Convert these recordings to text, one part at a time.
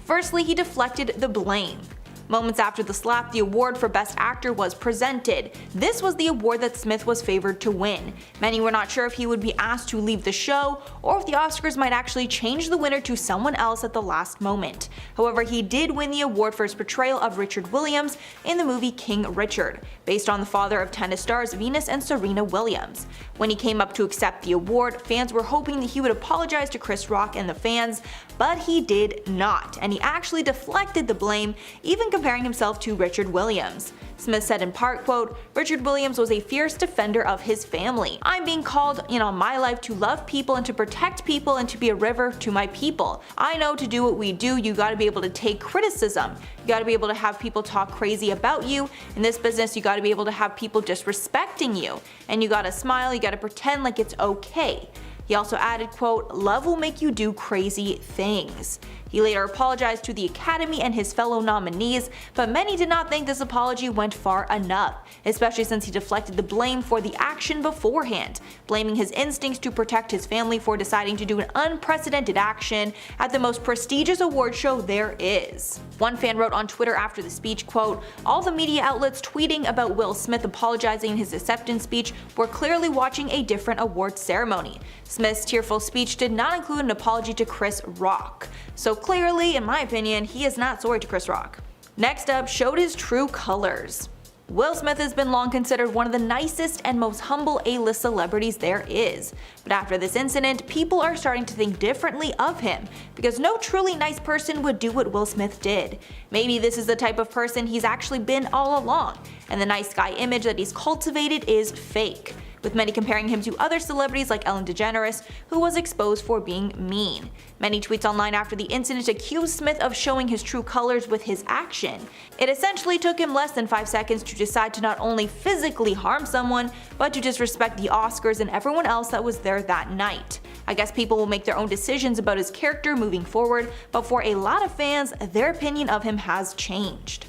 Firstly, he deflected the blame. Moments after the slap, the award for Best Actor was presented. This was the award that Smith was favored to win. Many were not sure if he would be asked to leave the show, or if the Oscars might actually change the winner to someone else at the last moment. However, he did win the award for his portrayal of Richard Williams in the movie King Richard, based on the father of tennis stars Venus and Serena Williams. When he came up to accept the award, fans were hoping that he would apologize to Chris Rock and the fans, but he did not, and he actually deflected the blame, even comparing himself to Richard Williams. Smith said in part, quote, "Richard Williams was a fierce defender of his family. I'm being called in on my life to love people and to protect people and to be a river to my people. I know to do what we do, you gotta be able to take criticism. You gotta be able to have people talk crazy about you. In this business, you gotta be able to have people disrespecting you. And you gotta smile, you gotta pretend like it's okay." He also added, quote, "Love will make you do crazy things." He later apologized to the Academy and his fellow nominees, but many did not think this apology went far enough, especially since he deflected the blame for the action beforehand, blaming his instincts to protect his family for deciding to do an unprecedented action at the most prestigious award show there is. One fan wrote on Twitter after the speech, quote, "All the media outlets tweeting about Will Smith apologizing in his acceptance speech were clearly watching a different award ceremony. Smith's tearful speech did not include an apology to Chris Rock. So clearly, in my opinion, he is not sorry to Chris Rock." Next up, showed his true colors. Will Smith has been long considered one of the nicest and most humble A-list celebrities there is, but after this incident, people are starting to think differently of him, because no truly nice person would do what Will Smith did. Maybe this is the type of person he's actually been all along, and the nice guy image that he's cultivated is fake, with many comparing him to other celebrities like Ellen DeGeneres, who was exposed for being mean. Many tweets online after the incident accused Smith of showing his true colors with his action. It essentially took him less than 5 seconds to decide to not only physically harm someone, but to disrespect the Oscars and everyone else that was there that night. I guess people will make their own decisions about his character moving forward, but for a lot of fans, their opinion of him has changed.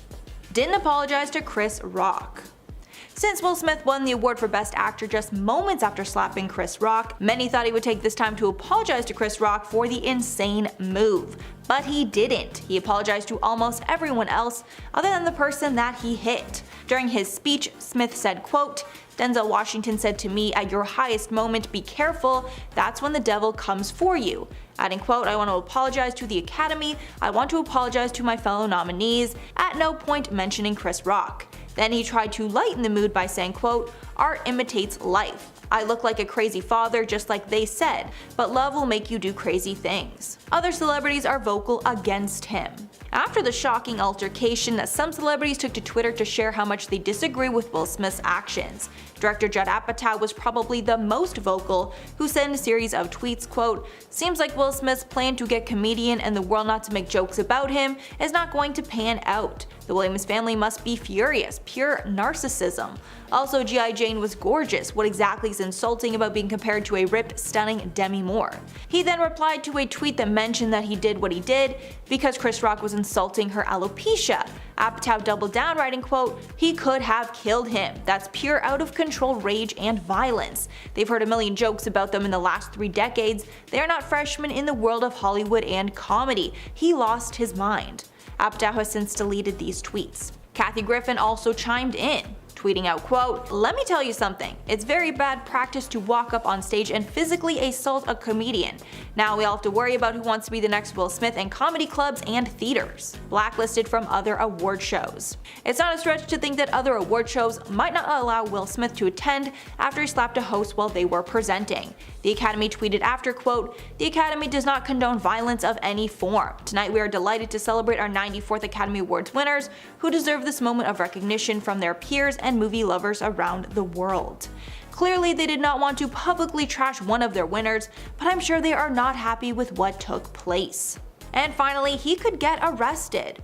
Didn't apologize to Chris Rock. Since Will Smith won the award for Best Actor just moments after slapping Chris Rock, many thought he would take this time to apologize to Chris Rock for the insane move. But he didn't. He apologized to almost everyone else other than the person that he hit. During his speech, Smith said, quote, "Denzel Washington said to me, at your highest moment, be careful, that's when the devil comes for you." Adding, quote, "I want to apologize to the Academy, I want to apologize to my fellow nominees," at no point mentioning Chris Rock. Then he tried to lighten the mood by saying, quote, "Art imitates life. I look like a crazy father just like they said, but love will make you do crazy things." Other celebrities are vocal against him. After the shocking altercation, some celebrities took to Twitter to share how much they disagree with Will Smith's actions. Director Judd Apatow was probably the most vocal, who said in a series of tweets, quote, "Seems like Will Smith's plan to get comedian and the world not to make jokes about him is not going to pan out. The Williams family must be furious, pure narcissism. Also, G.I. Jane was gorgeous, what exactly is insulting about being compared to a ripped, stunning Demi Moore?" He then replied to a tweet that mentioned that he did what he did because Chris Rock was insulting her alopecia. Apatow doubled down, writing, quote, "He could have killed him. That's pure out of control rage and violence. They've heard a million jokes about them in the last 3 decades. They are not freshmen in the world of Hollywood and comedy. He lost his mind." Apatow has since deleted these tweets. Kathy Griffin also chimed in, tweeting out, quote, "Let me tell you something. It's very bad practice to walk up on stage and physically assault a comedian. Now we all have to worry about who wants to be the next Will Smith in comedy clubs and theaters. Blacklisted from other award shows." It's not a stretch to think that other award shows might not allow Will Smith to attend after he slapped a host while they were presenting. The Academy tweeted after, quote, "The Academy does not condone violence of any form. Tonight we are delighted to celebrate our 94th Academy Awards winners who deserve this moment of recognition from their peers and movie lovers around the world." Clearly, they did not want to publicly trash one of their winners, but I'm sure they are not happy with what took place. And finally, he could get arrested.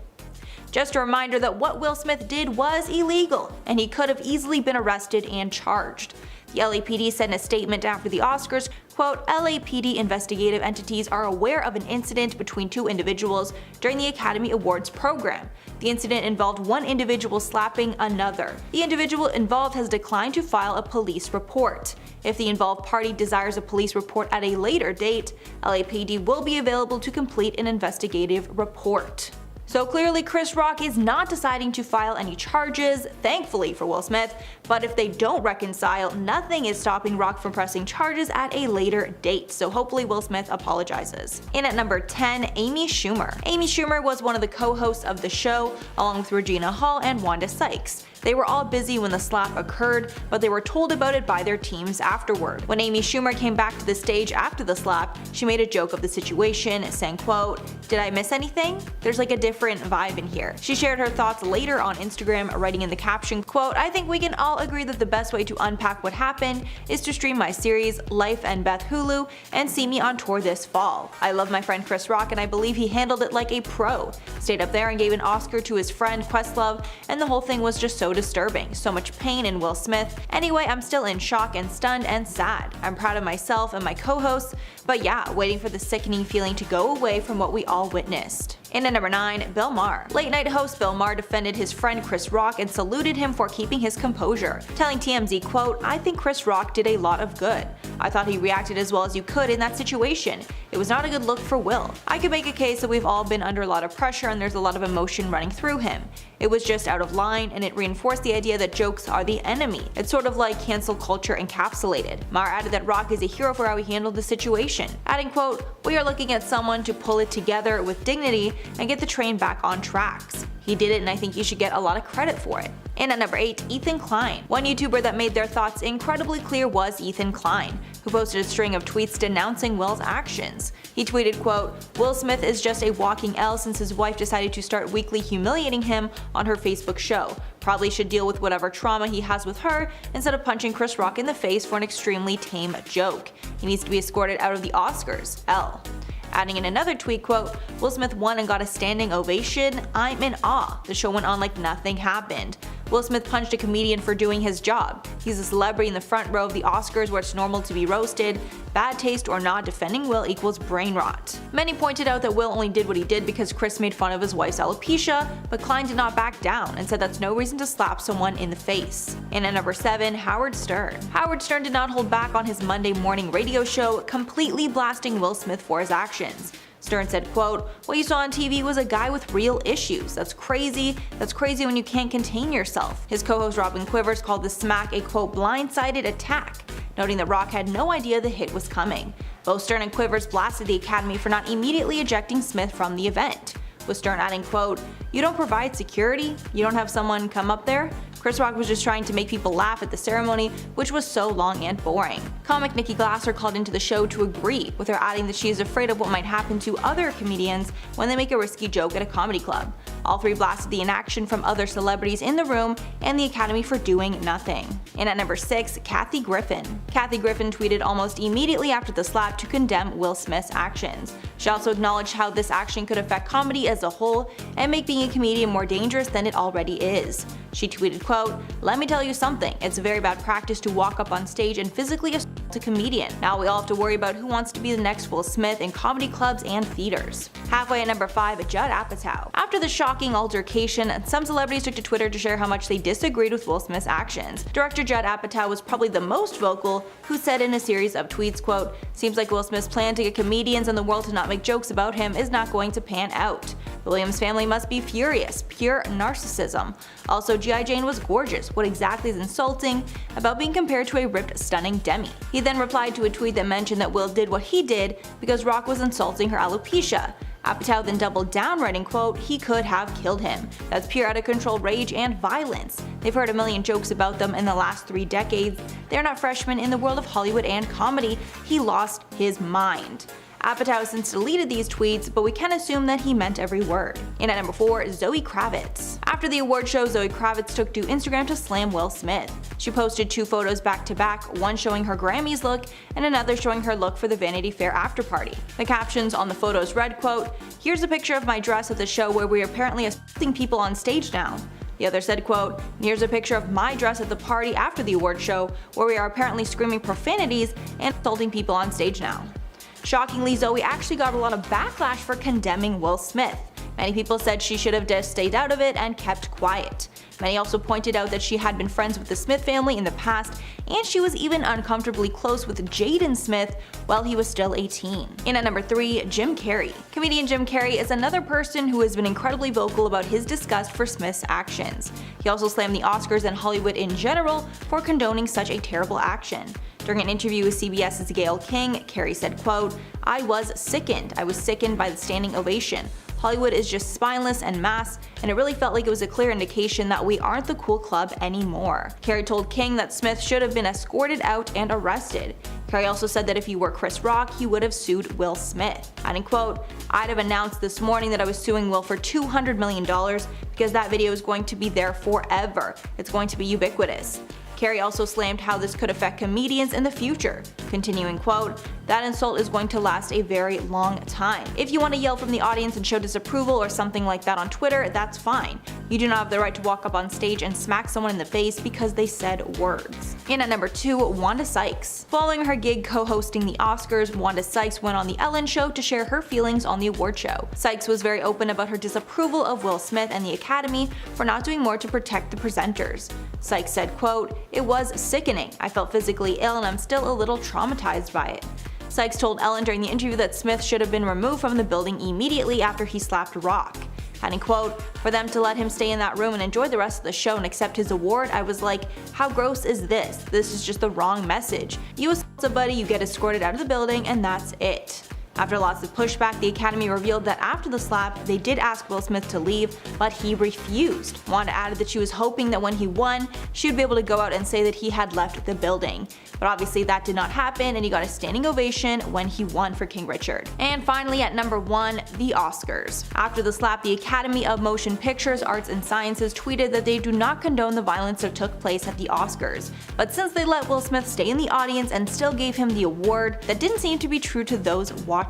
Just a reminder that what Will Smith did was illegal, and he could have easily been arrested and charged. The LAPD said in a statement after the Oscars, Quote, LAPD investigative entities are aware of an incident between two individuals during the Academy Awards program. The incident involved one individual slapping another. The individual involved has declined to file a police report. If the involved party desires a police report at a later date, LAPD will be available to complete an investigative report. So clearly Chris Rock is not deciding to file any charges, thankfully for Will Smith, but if they don't reconcile, nothing is stopping Rock from pressing charges at a later date, so hopefully Will Smith apologizes. In at number 10, Amy Schumer. Amy Schumer was one of the co-hosts of the show, along with Regina Hall and Wanda Sykes. They were all busy when the slap occurred, but they were told about it by their teams afterward. When Amy Schumer came back to the stage after the slap, she made a joke of the situation, saying, quote, "Did I miss anything? There's like a different vibe in here." She shared her thoughts later on Instagram, writing in the caption, quote, "I think we can all agree that the best way to unpack what happened is to stream my series, Life and Beth Hulu, and see me on tour this fall. I love my friend Chris Rock and I believe he handled it like a pro. Stayed up there and gave an Oscar to his friend Questlove, and the whole thing was just so disturbing. So much pain in Will Smith. Anyway, I'm still in shock and stunned and sad. I'm proud of myself and my co-hosts, but yeah, waiting for the sickening feeling to go away from what we all witnessed." In at number 9, Bill Maher. Late night host Bill Maher defended his friend Chris Rock and saluted him for keeping his composure, telling TMZ, quote, "I think Chris Rock did a lot of good. I thought he reacted as well as you could in that situation. It was not a good look for Will. I could make a case that we've all been under a lot of pressure and there's a lot of emotion running through him. It was just out of line and it reinforced the idea that jokes are the enemy. It's sort of like cancel culture encapsulated." Maher added that Rock is a hero for how he handled the situation, adding, quote, "We are looking at someone to pull it together with dignity and get the train back on tracks. He did it and I think you should get a lot of credit for it." In at number 8, Ethan Klein. One YouTuber that made their thoughts incredibly clear was Ethan Klein, who posted a string of tweets denouncing Will's actions. He tweeted, quote, "Will Smith is just a walking L since his wife decided to start weekly humiliating him on her Facebook show. Probably should deal with whatever trauma he has with her instead of punching Chris Rock in the face for an extremely tame joke. He needs to be escorted out of the Oscars. L." Adding in another tweet, quote, "Will Smith won and got a standing ovation. I'm in awe. The show went on like nothing happened. Will Smith punched a comedian for doing his job. He's a celebrity in the front row of the Oscars where it's normal to be roasted. Bad taste or not, defending Will equals brain rot." Many pointed out that Will only did what he did because Chris made fun of his wife's alopecia, but Klein did not back down and said that's no reason to slap someone in the face. In at number 7, Howard Stern. Howard Stern did not hold back on his Monday morning radio show, completely blasting Will Smith for his actions. Stern said, quote, "What you saw on TV was a guy with real issues. That's crazy. That's crazy when you can't contain yourself." His co-host Robin Quivers called the smack a, quote, "blindsided attack," noting that Rock had no idea the hit was coming. Both Stern and Quivers blasted the Academy for not immediately ejecting Smith from the event, with Stern adding, quote, "You don't provide security? You don't have someone come up there? Chris Rock was just trying to make people laugh at the ceremony, which was so long and boring." Comic Nikki Glasser called into the show to agree, with her adding that she is afraid of what might happen to other comedians when they make a risky joke at a comedy club. All three blasted the inaction from other celebrities in the room and the Academy for doing nothing. And at number 6, Kathy Griffin. Kathy Griffin tweeted almost immediately after the slap to condemn Will Smith's actions. She also acknowledged how this action could affect comedy as a whole and make being a comedian more dangerous than it already is. She tweeted, quote, "Let me tell you something, it's a very bad practice to walk up on stage and physically assault a comedian. Now we all have to worry about who wants to be the next Will Smith in comedy clubs and theaters." Halfway at number 5, Judd Apatow. After the shocking altercation, some celebrities took to Twitter to share how much they disagreed with Will Smith's actions. Director Judd Apatow was probably the most vocal, who said in a series of tweets, quote, "Seems like Will Smith's plan to get comedians in the world to not make jokes about him is not going to pan out. The Williams family must be furious, pure narcissism. Also, G.I. Jane was gorgeous. What exactly is insulting about being compared to a ripped, stunning Demi?" He then replied to a tweet that mentioned that Will did what he did because Rock was insulting her alopecia. Apatow then doubled down, writing, quote, "He could have killed him. That's pure out of control rage and violence. They've heard a million jokes about them in the last 3 decades. They're not freshmen in the world of Hollywood and comedy. He lost his mind." Apatow has since deleted these tweets, but we can assume that he meant every word. And at number 4, Zoe Kravitz. After the award show, Zoe Kravitz took to Instagram to slam Will Smith. She posted 2 photos back to back, one showing her Grammys look and another showing her look for the Vanity Fair after party. The captions on the photos read, quote, "Here's a picture of my dress at the show where we're apparently assaulting people on stage now. The other said, quote, "Here's a picture of my dress at the party after the award show, where we are apparently screaming profanities and insulting people on stage now." Shockingly, Zoe actually got a lot of backlash for condemning Will Smith. Many people said she should have just stayed out of it and kept quiet. Many also pointed out that she had been friends with the Smith family in the past, and she was even uncomfortably close with Jaden Smith while he was still a teen. In at number 3, Jim Carrey. Comedian Jim Carrey is another person who has been incredibly vocal about his disgust for Smith's actions. He also slammed the Oscars and Hollywood in general for condoning such a terrible action. During an interview with CBS's Gayle King, Carrey said, quote, "I was sickened. I was sickened by the standing ovation. Hollywood is just spineless and mass, and it really felt like it was a clear indication that we aren't the cool club anymore." Carrey told King that Smith should have been escorted out and arrested. Carrey also said that if he were Chris Rock, he would have sued Will Smith. Adding, quote, "I'd have announced this morning that I was suing Will for $200 million because that video is going to be there forever. It's going to be ubiquitous." Carrey also slammed how this could affect comedians in the future, continuing, quote, "That insult is going to last a very long time. If you want to yell from the audience and show disapproval or something like that on Twitter, that's fine. You do not have the right to walk up on stage and smack someone in the face because they said words." In at number 2, Wanda Sykes. Following her gig co-hosting the Oscars, Wanda Sykes went on The Ellen Show to share her feelings on the award show. Sykes was very open about her disapproval of Will Smith and the Academy for not doing more to protect the presenters. Sykes said, quote, "It was sickening. I felt physically ill and I'm still a little traumatized by it." Sykes told Ellen during the interview that Smith should have been removed from the building immediately after he slapped Rock. Adding, quote, "For them to let him stay in that room and enjoy the rest of the show and accept his award, I was like, how gross is this? This is just the wrong message. You assault somebody, you get escorted out of the building, and that's it." After lots of pushback, the Academy revealed that after the slap, they did ask Will Smith to leave, but he refused. Wanda added that she was hoping that when he won, she would be able to go out and say that he had left the building. But obviously that did not happen, and he got a standing ovation when he won for King Richard. And finally, at number 1, the Oscars. After the slap, the Academy of Motion Pictures, Arts and Sciences tweeted that they do not condone the violence that took place at the Oscars. But since they let Will Smith stay in the audience and still gave him the award, that didn't seem to be true to those watching.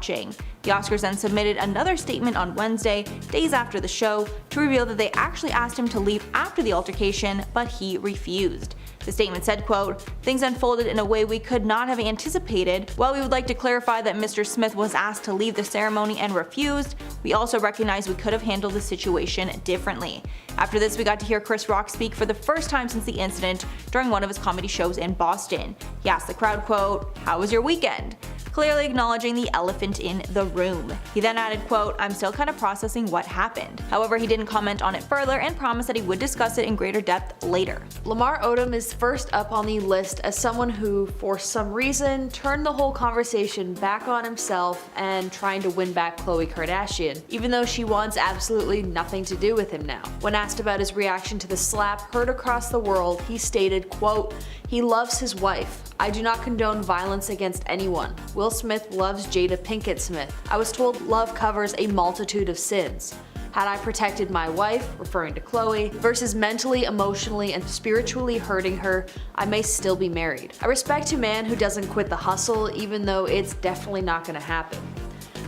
The Oscars then submitted another statement on Wednesday, days after the show, to reveal that they actually asked him to leave after the altercation, but he refused. The statement said, quote, "Things unfolded in a way we could not have anticipated. While we would like to clarify that Mr. Smith was asked to leave the ceremony and refused, we also recognize we could have handled the situation differently." After this, we got to hear Chris Rock speak for the first time since the incident during one of his comedy shows in Boston. He asked the crowd, quote, "How was your weekend?" clearly acknowledging the elephant in the room. He then added, quote, "I'm still kind of processing what happened." However, he didn't comment on it further and promised that he would discuss it in greater depth later. Lamar Odom is first up on the list as someone who, for some reason, turned the whole conversation back on himself and trying to win back Khloe Kardashian, even though she wants absolutely nothing to do with him now. When asked about his reaction to the slap heard across the world, he stated, quote, "He loves his wife. I do not condone violence against anyone. Will Smith loves Jada Pinkett Smith. I was told love covers a multitude of sins. Had I protected my wife," referring to Khloe, "versus mentally, emotionally, and spiritually hurting her, I may still be married. I respect a man who doesn't quit the hustle, even though it's definitely not gonna happen."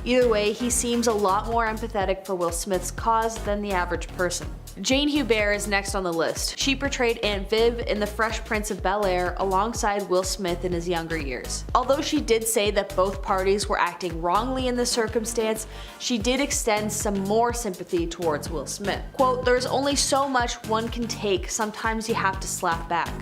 Either way, he seems a lot more empathetic for Will Smith's cause than the average person. Jane Hubert is next on the list. She portrayed Aunt Viv in The Fresh Prince of Bel-Air alongside Will Smith in his younger years. Although she did say that both parties were acting wrongly in this circumstance, she did extend some more sympathy towards Will Smith. Quote, "There's only so much one can take, sometimes you have to slap back.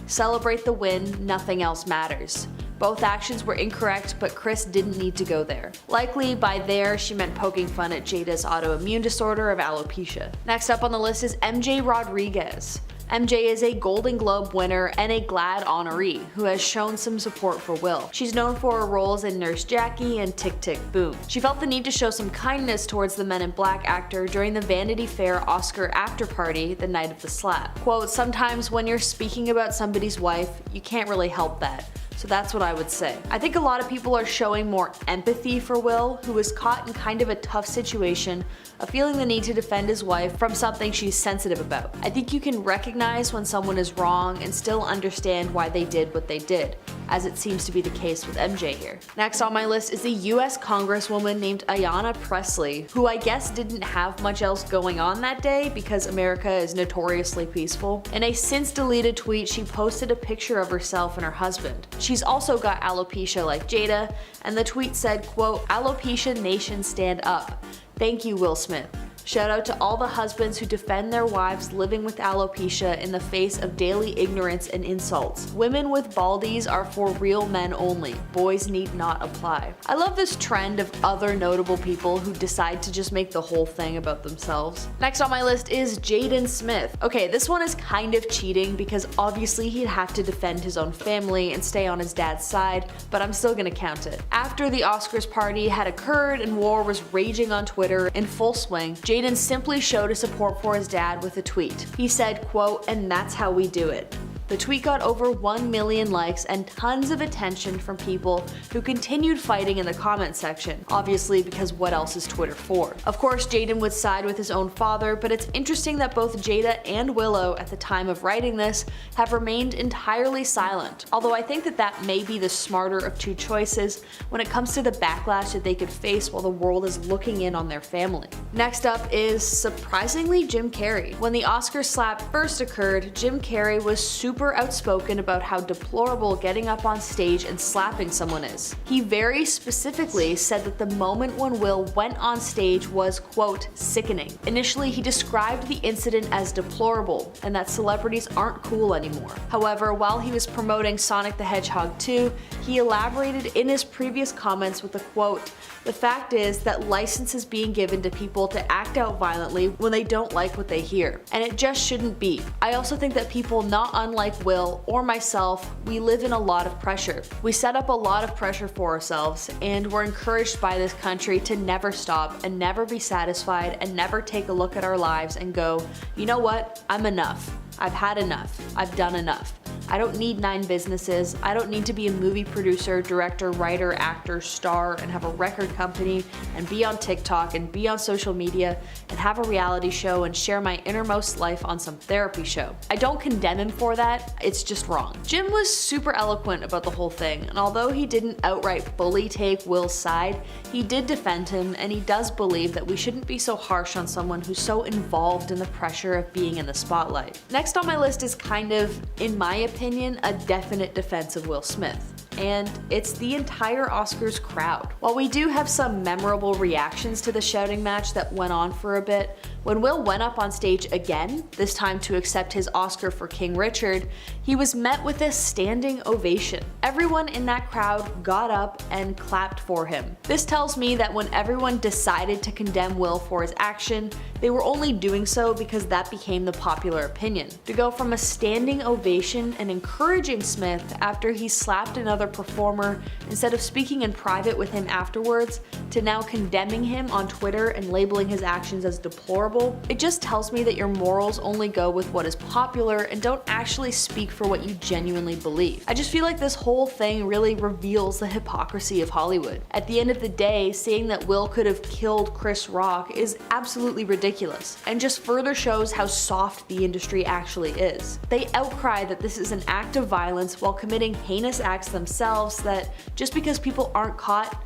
Celebrate the win, nothing else matters. Both actions were incorrect, but Chris didn't need to go there." Likely by there, she meant poking fun at Jada's autoimmune disorder of alopecia. Next up on the list is MJ Rodriguez. MJ is a Golden Globe winner and a GLAAD honoree who has shown some support for Will. She's known for her roles in Nurse Jackie and Tick Tick Boom. She felt the need to show some kindness towards the Men in Black actor during the Vanity Fair Oscar after party the night of the slap. Quote, "Sometimes when you're speaking about somebody's wife, you can't really help that. So that's what I would say. I think a lot of people are showing more empathy for Will, who was caught in kind of a tough situation of feeling the need to defend his wife from something she's sensitive about. I think you can recognize when someone is wrong and still understand why they did what they did, as it seems to be the case with MJ here. Next on my list is the US Congresswoman named Ayanna Pressley, who I guess didn't have much else going on that day because America is notoriously peaceful. In a since deleted tweet, she posted a picture of herself and her husband. She's also got alopecia like Jada, and the tweet said, quote, "Alopecia Nation stand up. Thank you, Will Smith. Shout out to all the husbands who defend their wives living with alopecia in the face of daily ignorance and insults. Women with baldies are for real men only. Boys need not apply." I love this trend of other notable people who decide to just make the whole thing about themselves. Next on my list is Jaden Smith. Okay, this one is kind of cheating because obviously he'd have to defend his own family and stay on his dad's side, but I'm still gonna count it. After the Oscars party had occurred and war was raging on Twitter in full swing, Jaden simply showed his support for his dad with a tweet. He said, quote, "And that's how we do it." The tweet got over 1 million likes and tons of attention from people who continued fighting in the comment section, obviously because what else is Twitter for? Of course, Jaden would side with his own father, but it's interesting that both Jada and Willow at the time of writing this have remained entirely silent, although I think that that may be the smarter of two choices when it comes to the backlash that they could face while the world is looking in on their family. Next up is, surprisingly, Jim Carrey. When the Oscar slap first occurred, Jim Carrey was super outspoken about how deplorable getting up on stage and slapping someone is. He very specifically said that the moment when Will went on stage was, quote, "sickening." Initially, he described the incident as deplorable and that celebrities aren't cool anymore. However, while he was promoting Sonic the Hedgehog 2, he elaborated in his previous comments with a quote, "The fact is that license is being given to people to act out violently when they don't like what they hear, and it just shouldn't be. I also think that people not unlike Will or myself, we live in a lot of pressure. We set up a lot of pressure for ourselves, and we're encouraged by this country to never stop and never be satisfied and never take a look at our lives and go, you know what, I'm enough. I've had enough. I've done enough. I don't need 9 businesses. I don't need to be a movie producer, director, writer, actor, star, and have a record company, and be on TikTok, and be on social media, and have a reality show, and share my innermost life on some therapy show. I don't condemn him for that, it's just wrong." Jim was super eloquent about the whole thing, and although he didn't outright fully take Will's side, he did defend him, and he does believe that we shouldn't be so harsh on someone who's so involved in the pressure of being in the spotlight. Next on my list is kind of, in my opinion, a definite defense of Will Smith, and it's the entire Oscars crowd. While we do have some memorable reactions to the shouting match that went on for a bit, when Will went up on stage again, this time to accept his Oscar for King Richard, he was met with a standing ovation. Everyone in that crowd got up and clapped for him. This tells me that when everyone decided to condemn Will for his action, they were only doing so because that became the popular opinion. To go from a standing ovation and encouraging Smith after he slapped another performer instead of speaking in private with him afterwards, to now condemning him on Twitter and labeling his actions as deplorable, it just tells me that your morals only go with what is popular and don't actually speak for what you genuinely believe. I just feel like this whole thing really reveals the hypocrisy of Hollywood. At the end of the day, saying that Will could have killed Chris Rock is absolutely ridiculous, and just further shows how soft the industry actually is. They outcry that this is an act of violence while committing heinous acts themselves that, just because people aren't caught,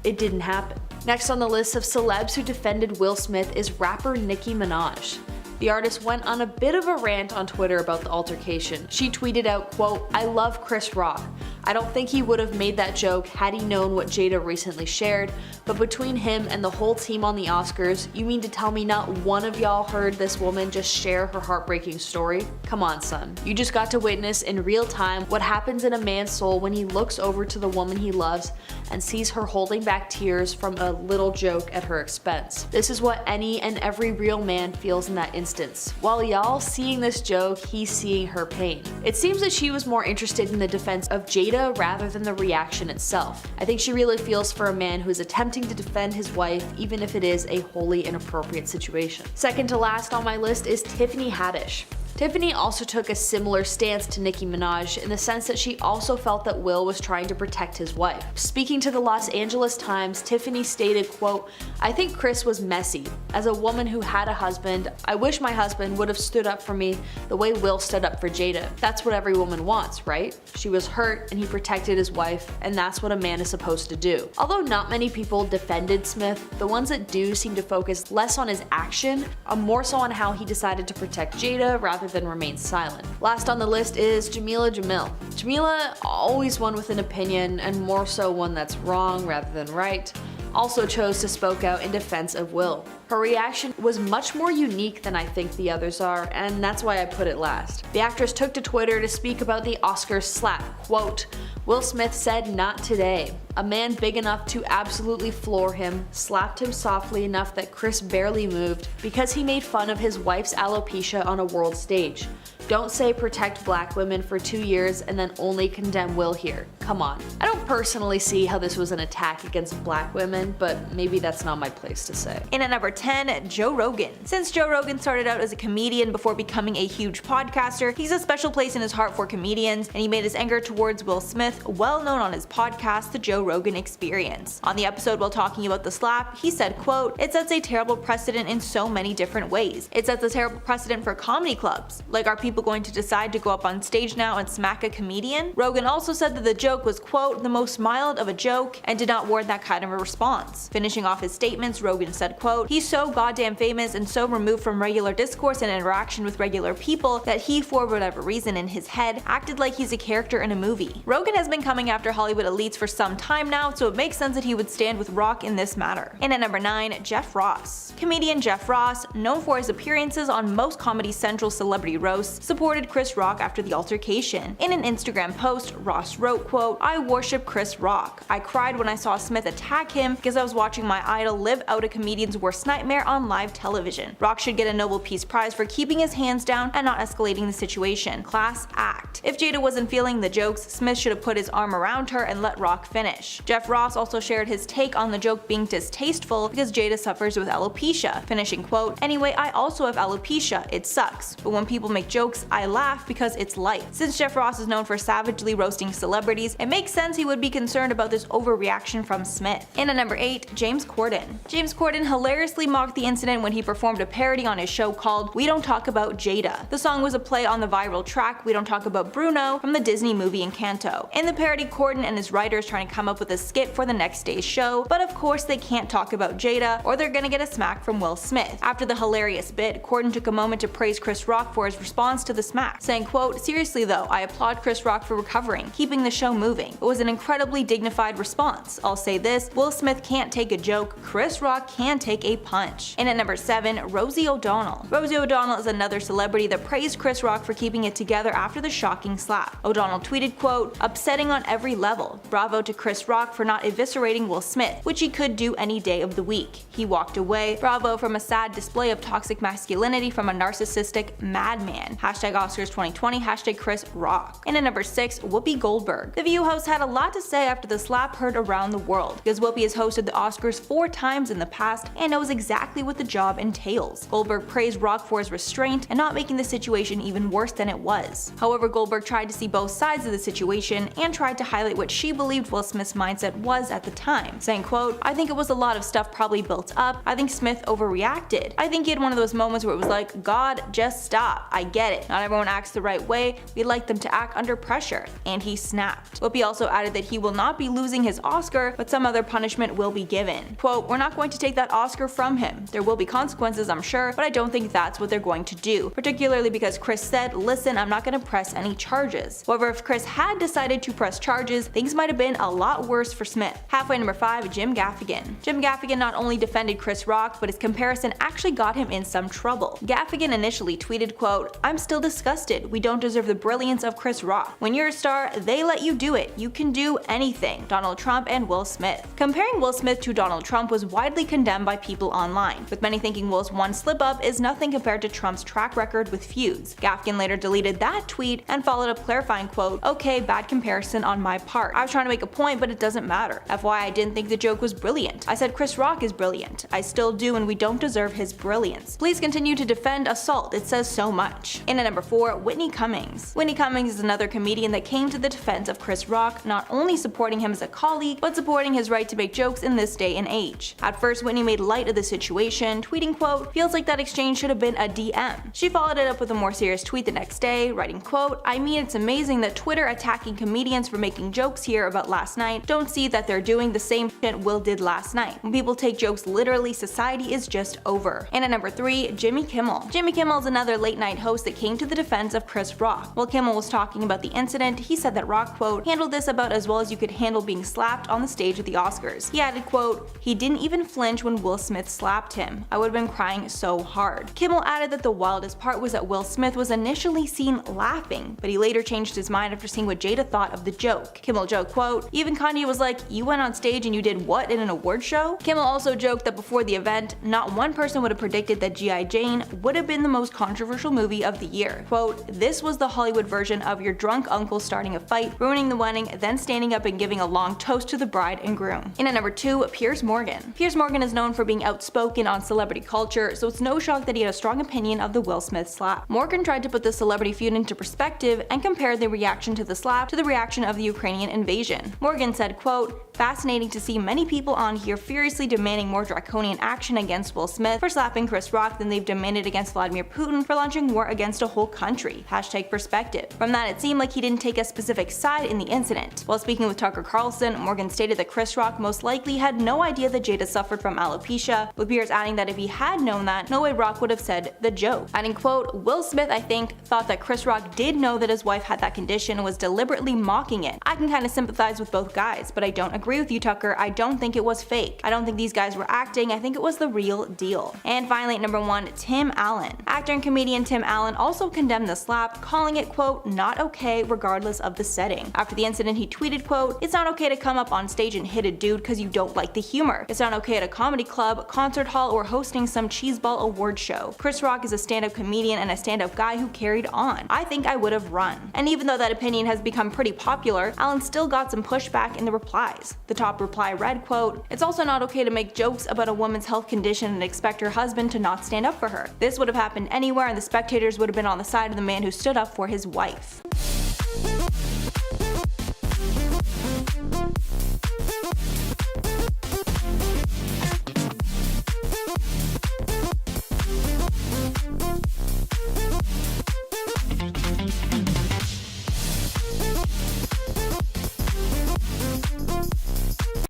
it didn't happen. Next on the list of celebs who defended Will Smith is rapper Nicki Minaj. The artist went on a bit of a rant on Twitter about the altercation. She tweeted out, quote, "I love Chris Rock. I don't think he would have made that joke had he known what Jada recently shared, but between him and the whole team on the Oscars, you mean to tell me not one of y'all heard this woman just share her heartbreaking story? Come on, son. You just got to witness in real time what happens in a man's soul when he looks over to the woman he loves and sees her holding back tears from a little joke at her expense. This is what any and every real man feels in that instance. While y'all seeing this joke, he's seeing her pain." It seems that she was more interested in the defense of Jada rather than the reaction itself. I think she really feels for a man who is attempting to defend his wife even if it is a wholly inappropriate situation. Second to last on my list is Tiffany Haddish. Tiffany also took a similar stance to Nicki Minaj in the sense that she also felt that Will was trying to protect his wife. Speaking to the Los Angeles Times, Tiffany stated, quote, "I think Chris was messy. As a woman who had a husband, I wish my husband would have stood up for me the way Will stood up for Jada. That's what every woman wants, right? She was hurt and he protected his wife, and that's what a man is supposed to do." Although not many people defended Smith, the ones that do seem to focus less on his action and more so on how he decided to protect Jada rather than remain silent. Last on the list is Jamila Jamil. Jamila, always one with an opinion, and more so one that's wrong rather than right, also chose to spoke out in defense of Will. Her reaction was much more unique than I think the others are, and that's why I put it last. The actress took to Twitter to speak about the Oscars slap. Quote, "Will Smith said not today. A man big enough to absolutely floor him slapped him softly enough that Chris barely moved because he made fun of his wife's alopecia on a world stage. Don't say protect black women for 2 years and then only condemn Will here. Come on." I don't personally see how this was an attack against black women, but maybe that's not my place to say. In at number 10, Joe Rogan. Since Joe Rogan started out as a comedian before becoming a huge podcaster, he's a special place in his heart for comedians, and he made his anger towards Will Smith well known on his podcast, The Joe Rogan Experience. On the episode while talking about the slap, he said, quote, "It sets a terrible precedent in so many different ways. It sets a terrible precedent for comedy clubs. Like, are people going to decide to go up on stage now and smack a comedian?" Rogan also said that the joke was, quote, "the most mild of a joke," and did not warrant that kind of a response. Finishing off his statements, Rogan said, quote, "He's so goddamn famous and so removed from regular discourse and interaction with regular people that he, for whatever reason in his head, acted like he's a character in a movie." Rogan has been coming after Hollywood elites for some time now, so it makes sense that he would stand with Rock in this matter. And at number 9, Jeff Ross. Comedian Jeff Ross, known for his appearances on most Comedy Central celebrity roasts, supported Chris Rock after the altercation. In an Instagram post, Ross wrote, quote, "I worship Chris Rock. I cried when I saw Smith attack him because I was watching my idol live out a comedian's worst nightmare on live television. Rock should get a Nobel Peace Prize for keeping his hands down and not escalating the situation. Class act. If Jada wasn't feeling the jokes, Smith should have put his arm around her and let Rock finish." Jeff Ross also shared his take on the joke being distasteful because Jada suffers with alopecia, finishing, quote, "Anyway, I also have alopecia. It sucks. But when people make jokes, I laugh because it's light." Since Jeff Ross is known for savagely roasting celebrities, it makes sense he would be concerned about this overreaction from Smith. And at number 8, James Corden. James Corden hilariously mocked the incident when he performed a parody on his show called We Don't Talk About Jada. The song was a play on the viral track We Don't Talk About Bruno from the Disney movie Encanto. In the parody, Corden and his writers trying to come up with a skit for the next day's show, but of course they can't talk about Jada or they're gonna get a smack from Will Smith. After the hilarious bit, Corden took a moment to praise Chris Rock for his response to the smack, saying, quote, "Seriously though, I applaud Chris Rock for recovering, keeping the show moving. It was an incredibly dignified response. I'll say this, Will Smith can't take a joke, Chris Rock can take a punch." And at number 7, Rosie O'Donnell. Rosie O'Donnell is another celebrity that praised Chris Rock for keeping it together after the shocking slap. O'Donnell tweeted, quote, "Upsetting on every level. Bravo to Chris Rock for not eviscerating Will Smith, which he could do any day of the week. He walked away. Bravo from a sad display of toxic masculinity from a narcissistic madman. Hashtag Oscars 2020, hashtag Chris Rock." And at number 6, Whoopi Goldberg. The View host had a lot to say after the slap heard around the world, because Whoopi has hosted the Oscars 4 times in the past and knows exactly what the job entails. Goldberg praised Rock for his restraint and not making the situation even worse than it was. However, Goldberg tried to see both sides of the situation and tried to highlight what she believed Will Smith's mindset was at the time, saying, quote, "I think it was a lot of stuff probably built up. I think Smith overreacted. I think he had one of those moments where it was like, God, just stop. I get it. Not everyone acts the right way. We'd like them to act under pressure." And he snapped. Whoopi also added that he will not be losing his Oscar, but some other punishment will be given. Quote, "We're not going to take that Oscar from him. There will be consequences, I'm sure, but I don't think that's what they're going to do, particularly because Chris said, listen, I'm not going to press any charges." However, if Chris had decided to press charges, things might have been a lot worse for Smith. Halfway number 5, Jim Gaffigan. Jim Gaffigan not only defended Chris Rock, but his comparison actually got him in some trouble. Gaffigan initially tweeted, quote, "I'm still disgusted. We don't deserve the brilliance of Chris Rock. When you're a star, they let you do it. You can do anything. Donald Trump and Will Smith." Comparing Will Smith to Donald Trump was widely condemned by people online, with many thinking Will's one slip-up is nothing compared to Trump's track record with feuds. Gaffigan later deleted that tweet and followed up clarifying, quote, "Okay, bad comparison on my part. I was trying to make a point, but it doesn't matter. FYI, I didn't think the joke was brilliant. I said Chris Rock is brilliant. I still do, and we don't deserve his brilliance. Please continue to defend assault. It says so much." And at number 4, Whitney Cummings. Whitney Cummings is another comedian that came to the defense of Chris Rock, not only supporting him as a colleague, but supporting his right to make jokes in this day and age. At first, Whitney made light of the situation, tweeting, quote, "Feels like that exchange should have been a DM." She followed it up with a more serious tweet the next day, writing, quote, "I mean, it's amazing that Twitter attacking comedians for making jokes here about last night don't see that they're doing the same shit Will did last night. When people take jokes literally, society is just over." And at number 3, Jimmy Kimmel. Jimmy Kimmel is another late night host that came to the defense of Chris Rock. While Kimmel was talking about the incident, he said that Rock, quote, "handled this about as well as you could handle being slapped on the stage at the Oscars." He added, quote, "He didn't even flinch when Will Smith slapped him. I would have been crying so hard." Kimmel added that the wildest part was that Will Smith was initially seen laughing, but he later changed his mind after seeing what Jada thought of the joke. Kimmel joked, quote, "Even Kanye was like, 'You went on stage and you did what in an award show?'" Kimmel also joked that before the event, not one person would have predicted that G.I. Jane would have been the most controversial movie of the year. Quote, "This was the Hollywood version of your drunk uncle starting a fight, ruining the wedding, then standing up and giving a long toast to the bride and groom." In at number 2, Piers Morgan. Piers Morgan is known for being outspoken on celebrity culture, so it's no shock that he had a strong opinion of the Will Smith slap. Morgan tried to put the celebrity feud into perspective and compared the reaction to the slap to the reaction of the Ukrainian invasion. Morgan said, quote, "Fascinating to see many people on here furiously demanding more draconian action against Will Smith for slapping Chris Rock than they've demanded against Vladimir Putin for launching war against a whole country. Hashtag perspective." From that, it seemed like he didn't take a specific side in the incident. While speaking with Tucker Carlson, Morgan stated that Chris Rock most likely had no idea that Jada suffered from alopecia, with Piers adding that if he had known that, no way Rock would have said the joke. Adding, quote, "Will Smith, I think, thought that Chris Rock did know that his wife had that condition and was deliberately mocking it. I can kind of sympathize with both guys, but I don't agree with you, Tucker. I don't think it was fake. I don't think these guys were acting. I think it was the real deal." And finally, at number 1, Tim Allen. Actor and comedian Tim Allen also condemned the slap, calling it, quote, "not okay regardless of the setting." After the incident, he tweeted, quote, "It's not okay to come up on stage and hit a dude because you don't like the humor. It's not okay at a comedy club, concert hall, or hosting some cheeseball award show. Chris Rock is a stand-up comedian and a stand-up guy who carried on. I think I would have run." And even though that opinion has become pretty popular, Allen still got some pushback in the replies. The top reply read, quote, "It's also not okay to make jokes about a woman's health condition and expect her husband to not stand up for her. This would have happened anywhere and the spectators would have been on the side of the man who stood up for his wife."